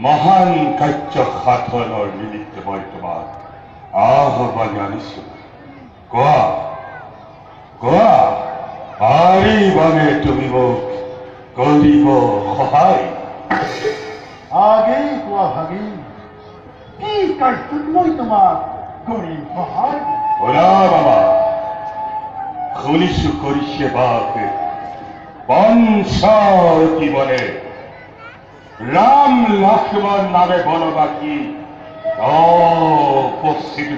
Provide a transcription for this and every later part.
মহান কাৰ্য সাধনৰ নিমিত্তে মই তোমাক আহ্বান আনিছো। কোৱা কোৱা, পাৰিবানে তুমি মোক কৰিব সহায়? আগেই কোৱা ভাগি, কি কাৰ্যত মই তোমাক কৰিম সহায়? শুনা বাবা, শুনিছো কৰিছে বাপ পঞ্চাৱতী বনে ৰাম লক্ষ্মণ নামে বনবাসী উপস্থিত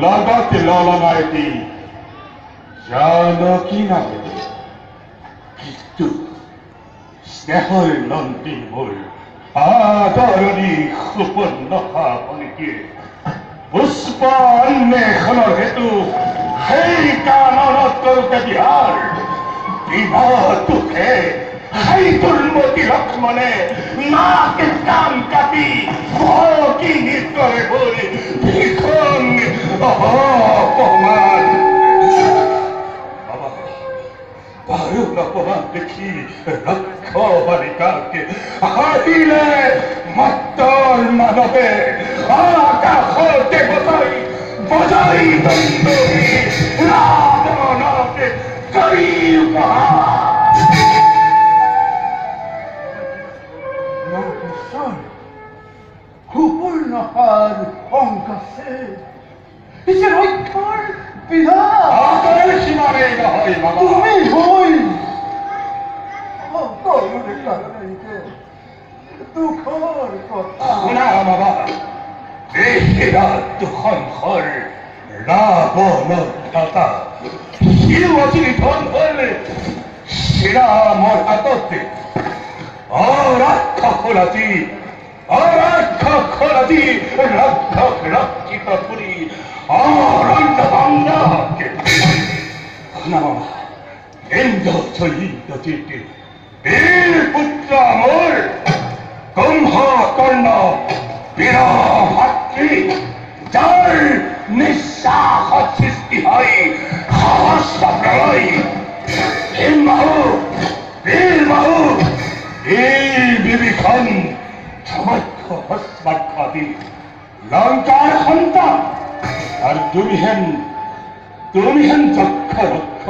লগতে ললনায়তী জানকী নামে। কিন্তু স্নেহৰ নন্দী মোৰ আদৰণী সুপৰ্ণখা বনিকে পুষ্প অন্বেষণৰ হেতু সেই কাননত কৰোঁতে বিহাৰ বিনা দুখে সেই দুৰ্মতি লক্ষ্মণে নাকে কাণ কাটি ভকি নৃত্যৰে ভৰি ভীষণ অপমান বায়ুৰ অপমান দেখি ৰক্ষ বালিকাকে আহিলে মাত্ৰৰ মানৱে আকাশতে বজাই দণ্ডি ৰাৱণকে কৰি সুপৰ্ণহাৰ অংকছে পিছে ৰক্ষৰ পিধা সিমানেই নহয় বাবা। তুমি হৈ সকলোৰে কাৰণে দুখৰ কথা। শুনা বাবা, দেশিৰাত দুসংসৰ ৰাৱণৰ দাতা শিৱজী ধন হ'ল শ্ৰীৰামৰ হাততে। অৰাক্ষসৰাজী ৰক্ষক ৰক্ষিত কৰি অৰণ্য ভংগকে শুনা বাবা, ইন্দ্ৰ জয়িত জিতে বীৰ পুত্ৰ মোৰ কুম্ভকৰ্ণ বীৰ ভাতৃ, যাৰ নিশ্বাসত সৃষ্টি হয় সাহস প্ৰলয় বীৰবাহু এই বিভীষণ সমক্ষ ভস্মাক্ষ দি লংকাৰ সন্তান। আৰু তুমিহেন যক্ষ ৰক্ষ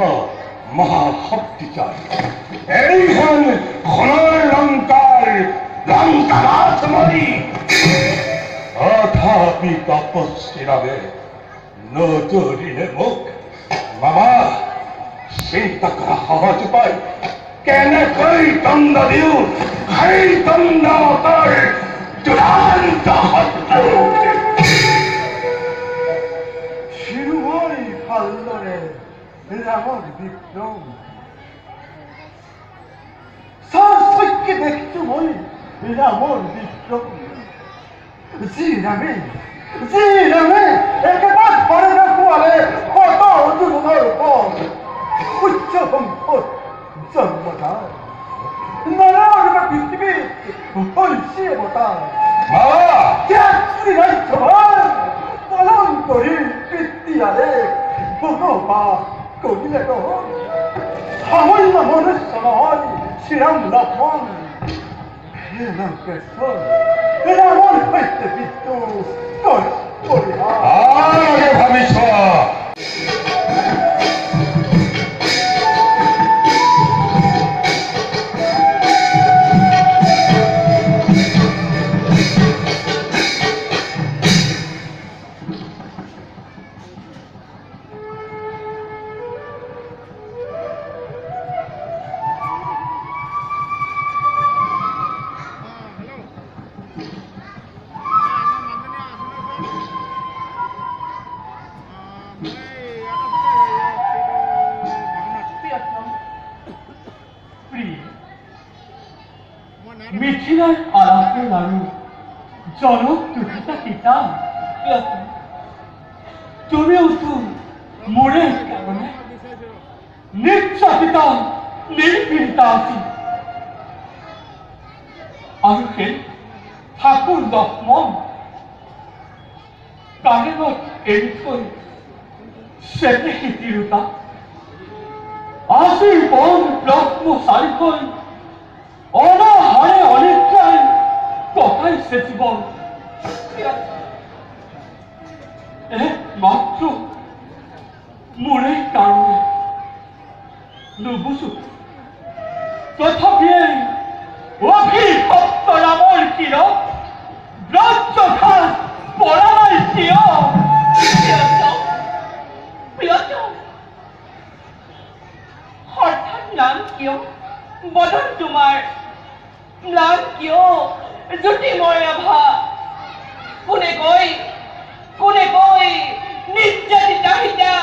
মহাশক্তিশালী এইখন সোণৰ লংকাৰাজ মৰি তথাপি তপস্বী নামে নজৰিলে মোক। বাবা, চিন্তা কৰা সহজ উপায়, কেনেকৈ দণ্ড দিওঁ সেই দণ্ডৰ চূড়ান্ত শত্ৰু। শিৰোমণি ভালদৰে ৰামৰ বিক্ৰম চক্ষে দেখিছো মই ৰামৰ বিক্ৰম। যি ৰামে একেবাৰে ঘৰে নোপোৱালে কত জীৱনৰ ওপৰত উচ্চ সম্পদ জন্মদান নৰৰ পৃথিৱীত হৈছে অৱতাৰ। ৰাজ্যভাৰ পালন কৰি পিতৃয়াৰে বনবাস কৰিলে সামান্য মনুষ্য নহয় শ্ৰীৰাম লক্ষ্মণ। ৰামৰ সৈতে বিদ্ৰোহ ভাবিছ মিথিলাৰ আলাপে নাৰী জনক দুহিতা পিতা তুমিও তো মোৰেৰ কাৰণে নিৰ্যাতিতা নিৰ্পীড়িতা আছি। আৰু সেই ঠাকুৰ লক্ষ্মণ কাৰেণত এৰি থৈ চেপে তিৰোতা আজিৰ বন ব্ৰহ্মচাৰী হৈ অনাহাৰে অনিদ্ৰায় একমাত্র মোরের কারণে নুবুঝো তথাপি অভিভক্ত রামর চির ব্রজঘাত পরামাই চির হঠাৎ নাম কিয় বদন তোমার নাম কিয় জ্যোতিময় আভা কোনে কই নির্যাতিতা হিতা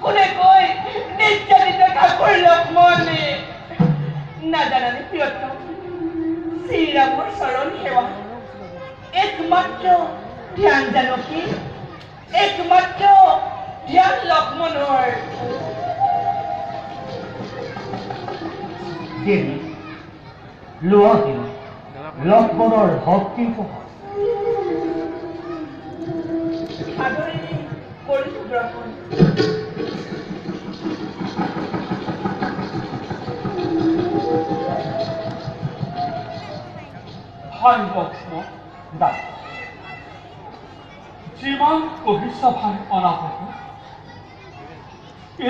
কোনে কই নির্যাতিতা ঠাকুর লক্ষ্মণে না জানালে প্রিয়তম শ্রীরামর শরণ সেবা একমাত্র ধ্যান জানকী একমাত্র ধ্যান লক্ষ্মণৰ দেবী লোৱাহিল লক্ষ্মণৰ ভক্তি উপহাৰ সাদৰেৰে কৰিছো গ্ৰহণ হয় লক্ষ্মণ দাদা যিমান কবিসভাৰ অনাহত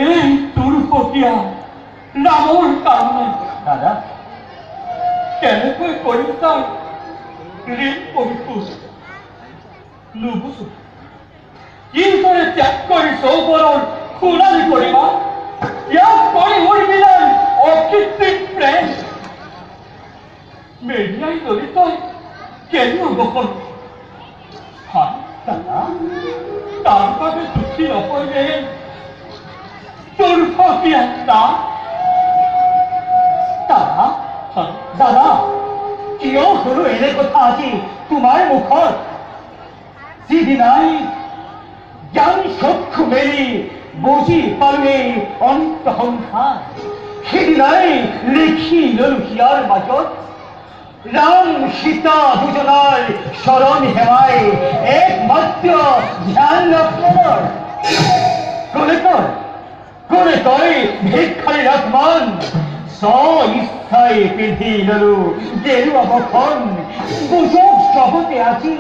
এই দুৰ্ভগীয়া ৰামৰ কাৰণে দাদা কেনেকৈ কৰিম তাৰ ঋণ পৰিশোধ নুবুজো কিদৰে ত্যাগ কৰি চৌবৰৰ সোণালী কৰিবা ত্যাগ কৰি উৰ্মিলাৰ অকৃত্ৰিম প্ৰেম মেৰিয়াই যদি তই কেনে অৱসৰ হয় দাদা তাৰ বাবে দুখী নকৰিলে দুৰ্ভগীয়া না দাদা হয় দাদা কিয় হলো এনে কথা আজি তোমাৰ মুখত যিদিনাই জ্ঞান চক্ষু মেলি বুজি পালোৱেই অন্ত সংসাৰ সেইদিনাই লিখি ললো হিয়াৰ মাজত ৰাম সীতা দুজনাৰ শৰণ সেৱাই একমাত্ৰ ধ্যান লক্ষ্মণৰ কোনে তই ভিক্ষাৰী লক্ষ্মণ ইচ্ছাই পিন্ধি ললো গেৰুৱা বখন বুজক জগতে আজি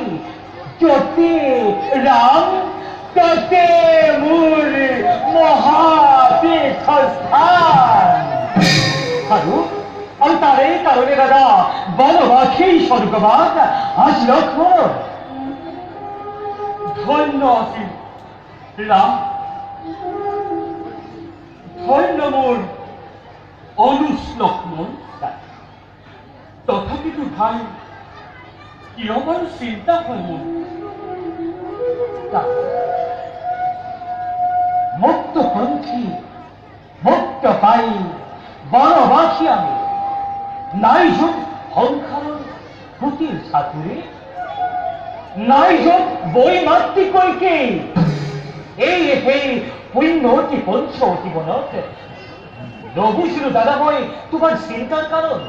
যতে ৰাম ততে মোৰ মহাতীৰ্থস্থান আৰু তাৰে কাৰণে দাদা বনবাসী স্বৰ্গবাস আজ লক্ষ্মণ ধন্য আছিল ৰাম ধন্য মোৰ অনুজ লক্ষ্মণ তথাপিতো ভাই কিয় বাৰু চিন্তা হয় মোৰ মুক্ত পন্থী মুক্ত পাই বনবাসী আমি নাইজন সংসাৰৰ সুতিৰ চাতুৰে নাইজন বৈমাতৃকৈকে এই সেই পুণ্যৱতী পঞ্চৱতী বনত নবুজিলো দাদা মই তোমাৰ চিন্তাৰ কাৰণ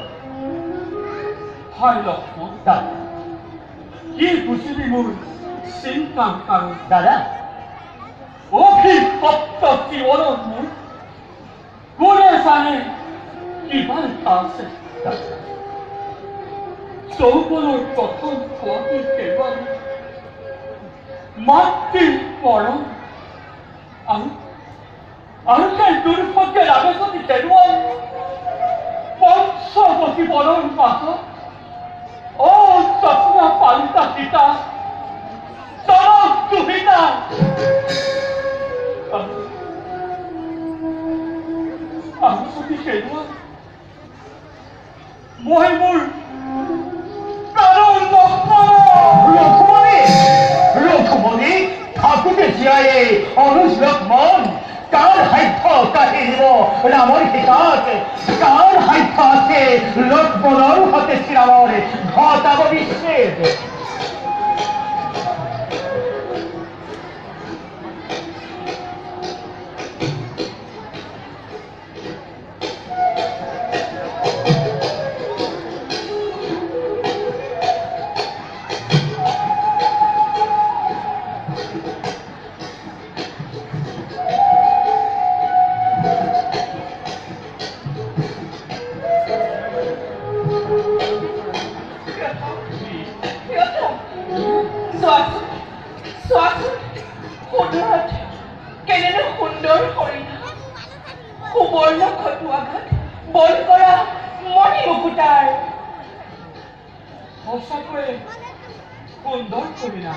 হয় লক্ষ্মণ দাদা কি বুজিবি মোৰ চিন্তাৰ কাৰণ দাদা অভিভক্ত জীৱনত মোৰ কোনে জানে কিমান আছে চৌবনৰ প্ৰথম খোৱাটো কেৱল মাতৃৰ পৰম আৰু সেই দুৰ্ভগীয়া ৰাজনী হেৰুৱাই পঞ্চৱতী বনৰ পাছত যত্ন পালিতা সীতা চৰক দুহিতা আমি যদি হেৰুৱাই মই মোৰ প্ৰাণৰ লক্ষ্মণী থাকোঁতে জীয়াই অনুজ লক্ষ্মণ কাৰ সাধ্য কাঢ়ি দিব ৰামৰ হিতাত কাৰ সাধ্য আছে লক্ষ্মণৰ সতে শ্ৰীৰামৰ ঘটাব বিচ্ছেদ Suatu সুবৰ্ণ খটুৱাঘাট বল কৰা মণি মুকুতাৰ সঁচাকৈয়ে সুন্দৰ কবিতা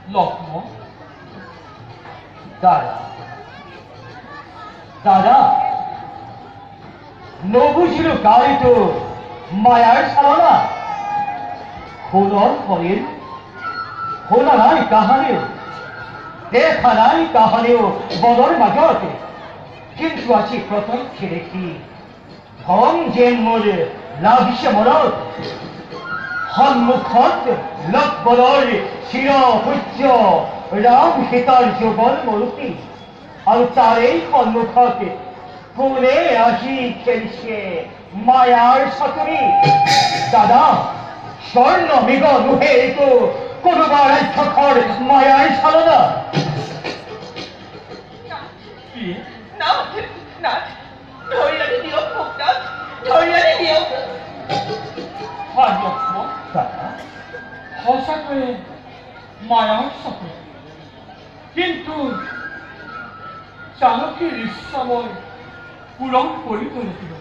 লক্ষ্মণ দাদা দাদা নবুঝিল গাড়িটো মায়াৰ চালনা সোণৰ শৰীৰ শুনা নাই কাহানিও দেখা নাই কাহানিও বনৰ মাজতে কিন্তু আজি প্ৰত্যক্ষ দেখি ধন যেন মোৰ লাগিছে মনত সন্মুখত লক্ষ্মণৰ চিৰ সূৰ্য ৰাম সীতাৰ যৌৱন মূৰ্তি আৰু তাৰে সন্মুখত কোনে আজি খেলিছে মায়াৰ চাতুৰি দাদা স্বৰ্ণ মৃগ নুহে এইটো কোনোবা ৰাক্ষসৰ মায়াৰ চালনা নাথ নাথ ধৰি আনি দিয়ক মোক নাথ ধৰি আনি দিয়ক হয় লক্ষ্মণ দাদা সঁচাকৈয়ে মায়াৰ চাপে কিন্তু চালকীৰ ইচ্ছা মই পূৰণ কৰিব লাগিব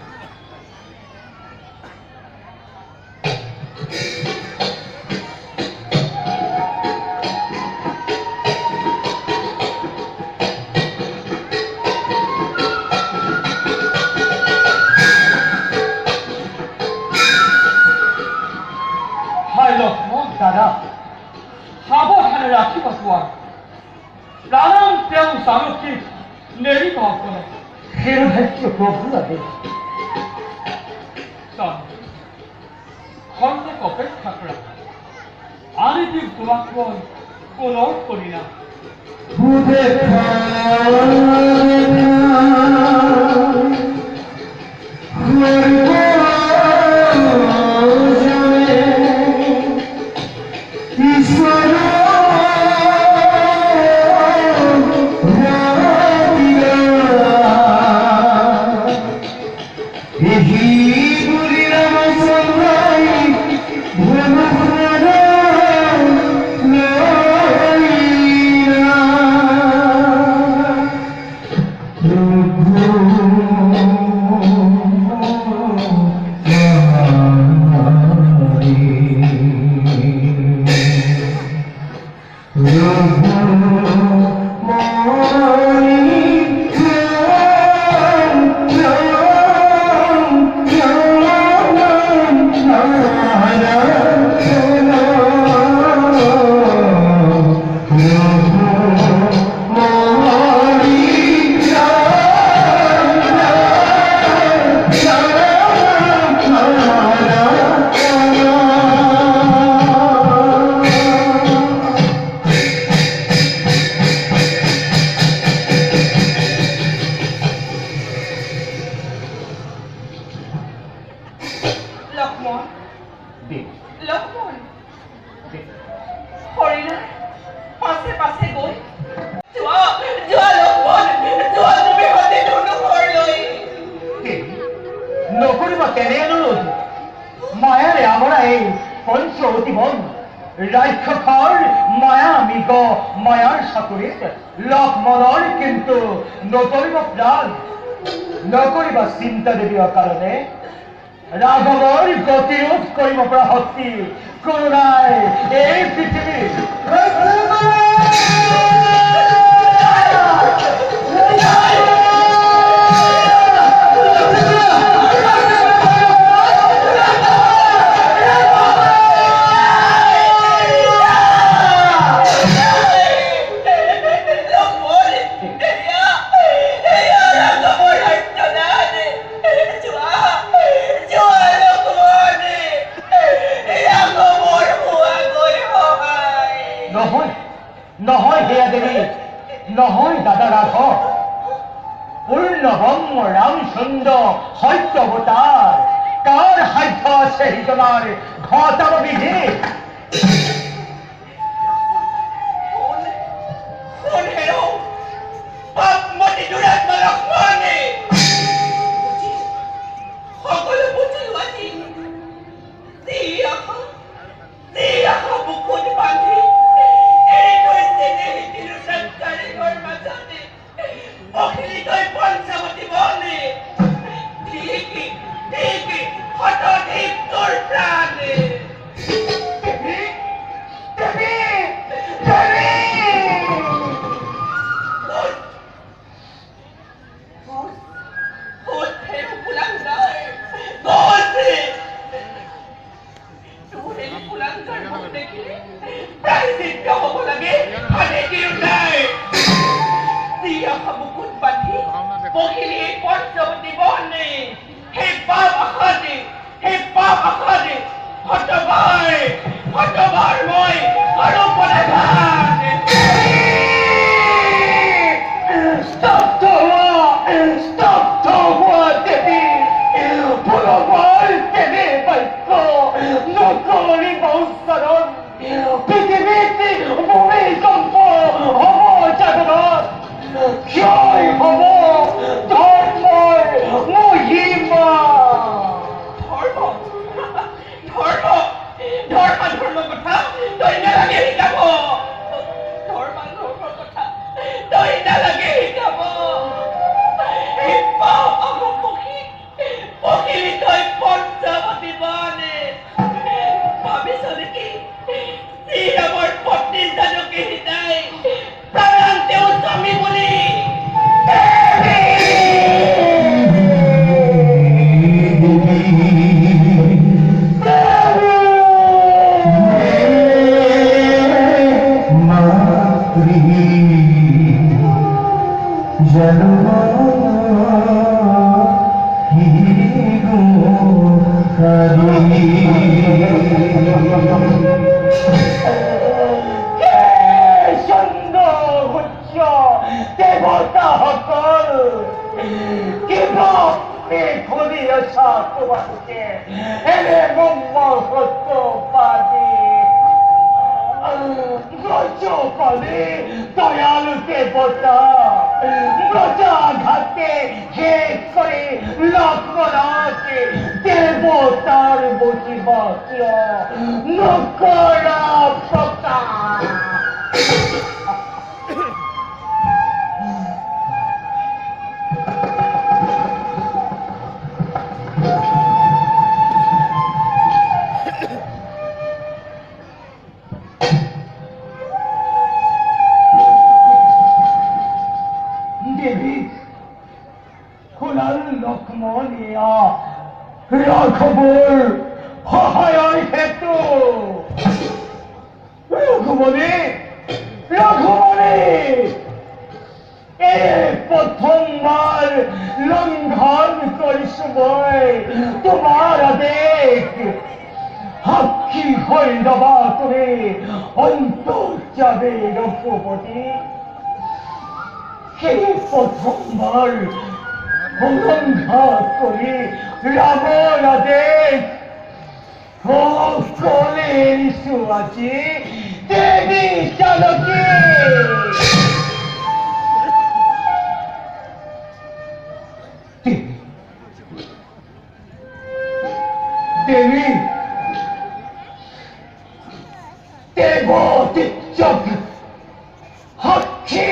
দাদা সাৱধানে ৰাখিব কোৱা প্ৰাণ তেওঁ চালকীক নেৰিব কৰে শিৰভাগ্য প্ৰভু আদেশ খন্তেক অপেক্ষা কৰা আনি দিম তোমাক মই পুনৰ কৰিলাম ৰাক্ষসৰ মায়া মৃগ মায়াৰ চাকৰিত লক্ষ্মণৰ কিন্তু নকৰিব প্ৰাণ নকৰিব চিন্তা দেৱীৰ কাৰণে ৰাঘৱৰ গতিৰোধ কৰিব পৰা শক্তি কোনো নাই এই পৃথিৱীত নহয় দাদা ৰাঘৱ পূৰ্ণব্ৰহ্ম ৰামচন্দ্ৰ সত্যৱতাৰ কাৰ সাধ্য আছে সিজনাৰ ঘটাব বিধি দেবতা সকল কেবল খুলিয়ে তোমাকে এনে মঙ্গল সত্য পাবি ব্রজপদে দয়ালু দেবতা ব্রজাঘাতে শেষ করে লক্ষ্মণকে দেবতার বসিবাস্য নকরা প্রকাশ লক্ষ্মণিয়া রাঘবর সহায়ৰ হেতু ৰাঘবনে প্ৰথমবাৰ লঙ্ঘন কৰিছো মই তোমাৰ আদেশ সাক্ষী হৈ ৰবা তুমি অন্তৰ্যামী ৰঘুপতি সেই প্রথমবার অলঙ্ঘা করে রাবণ আদেশ সকলে এসো আছে দেবী চালকে দেবী দেবতী চোখ সাক্ষী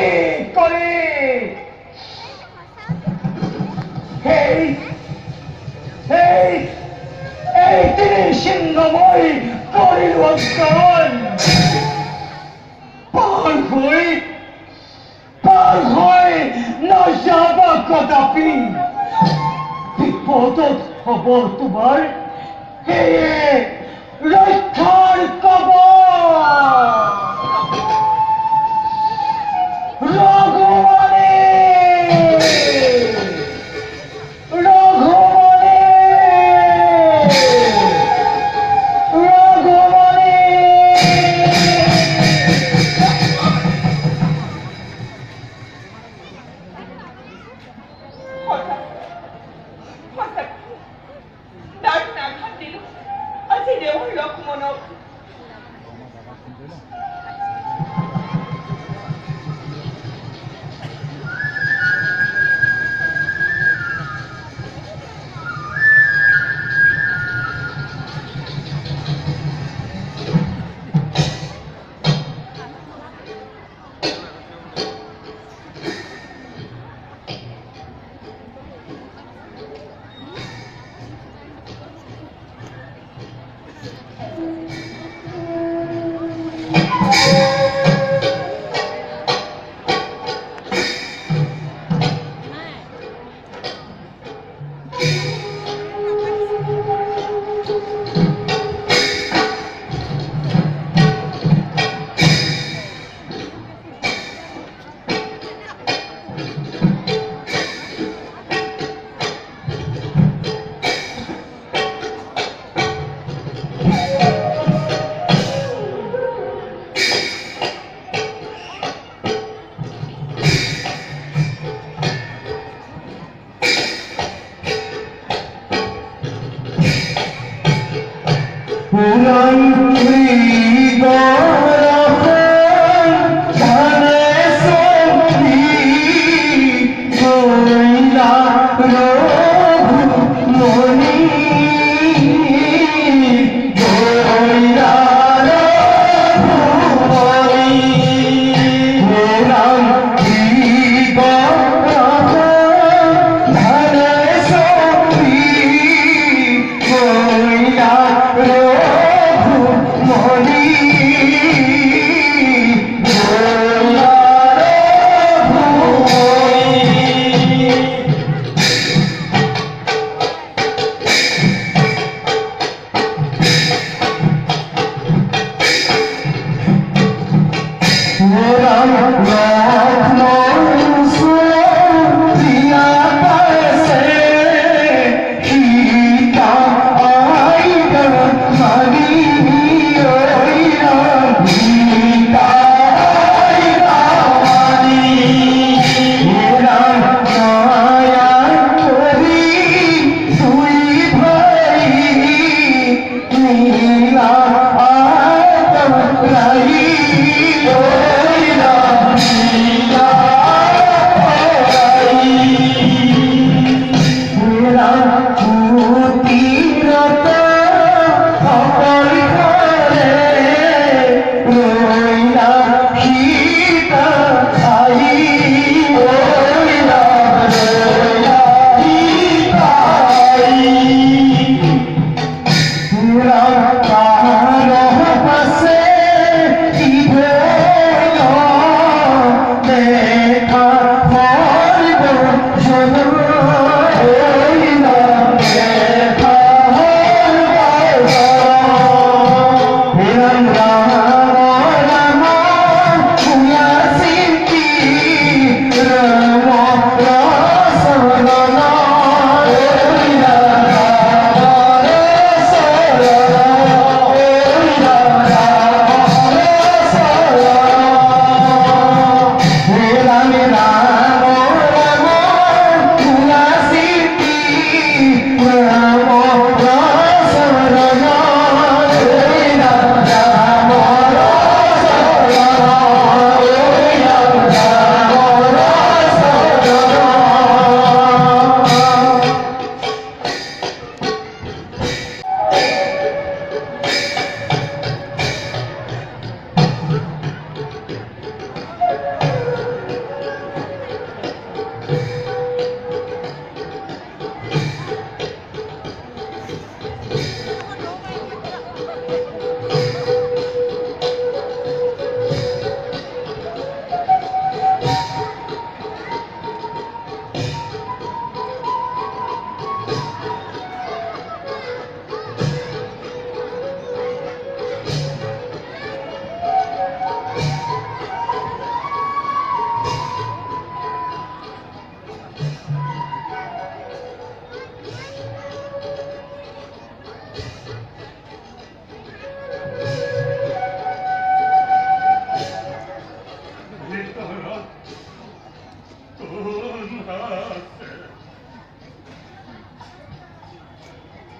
করে এই তিনি সিংহময় পরিবর্তন পার হয়ে না যাবা কদাপি বিপদত হব তোমার রক্ষার কবচ রঘুবনে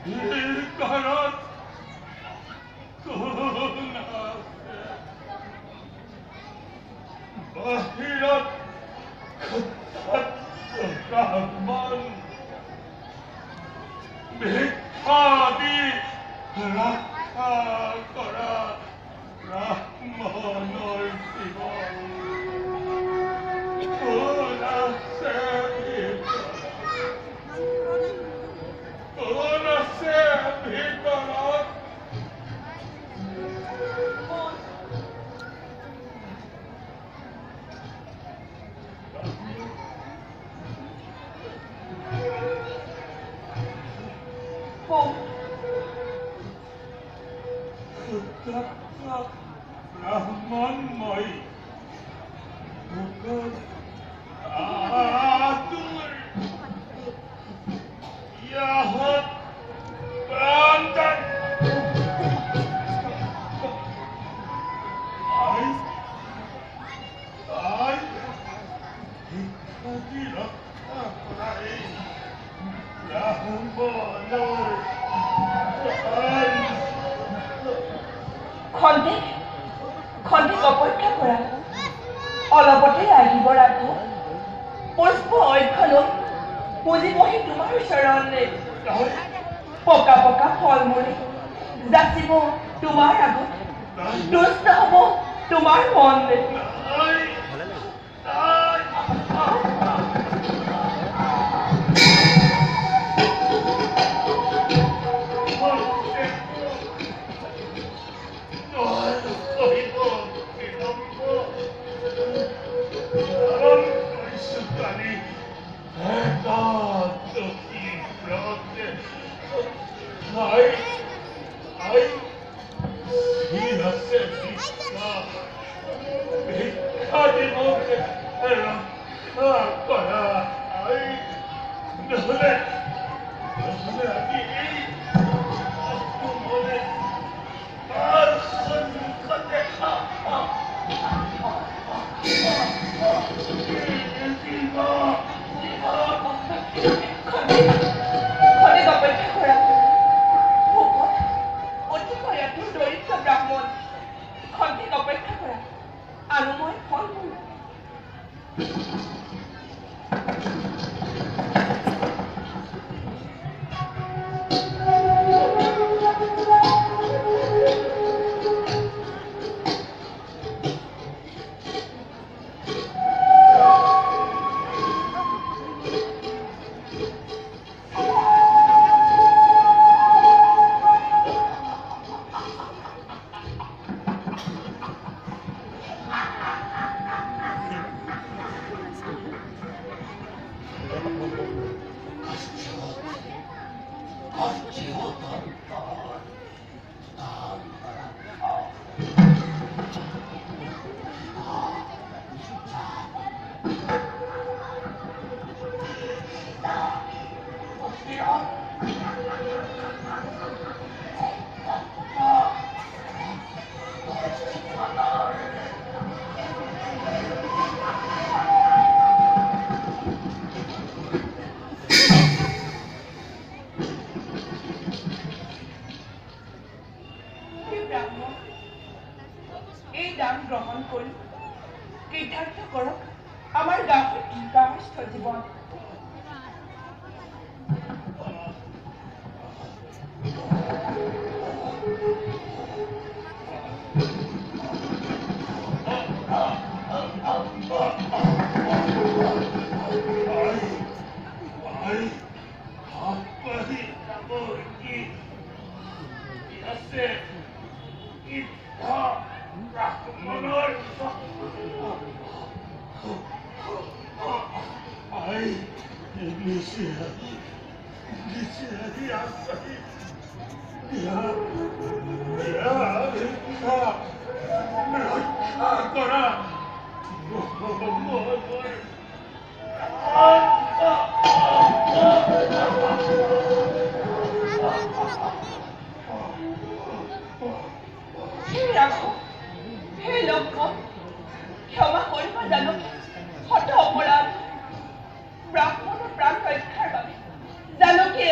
ঘৰত কোন আছে বাহিৰত ব্ৰাহ্মণ ভিক্ষা দি ৰক্ষা কৰা ব্ৰাহ্মণৰ জীৱন কোন আছে কোন আছে ভিতৰত ব্ৰাহ্মণময় আতুৰ ইয়াহত প্ৰান্তন শিক্ষাতি ৰক্ষা কৰাই ব্ৰাহ্মণৰ খন্তেক অপেক্ষা কৰা অলপতে আহিব ৰাখো পুষ্প অক্ষলৈ পুজি বহি তোমাৰ চৰণে পকা পকা ফল মূলে যাচিব তোমাৰ আগত দুষ্ট হ'ব তোমাৰ মনে জানকী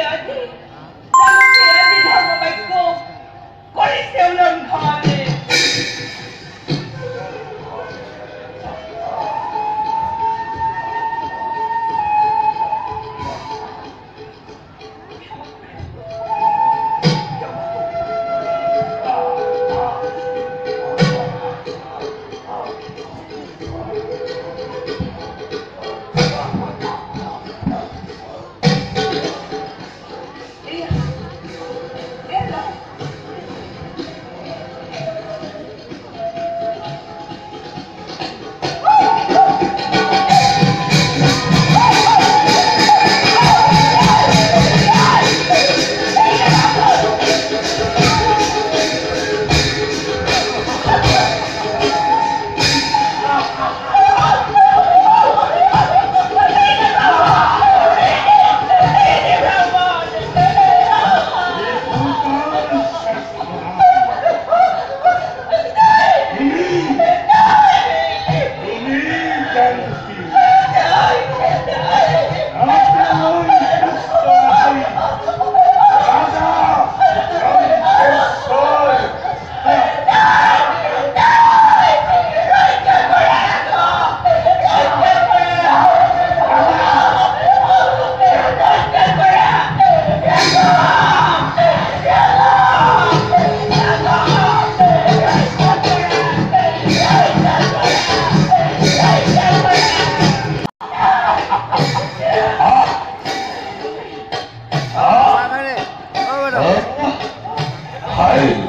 হায়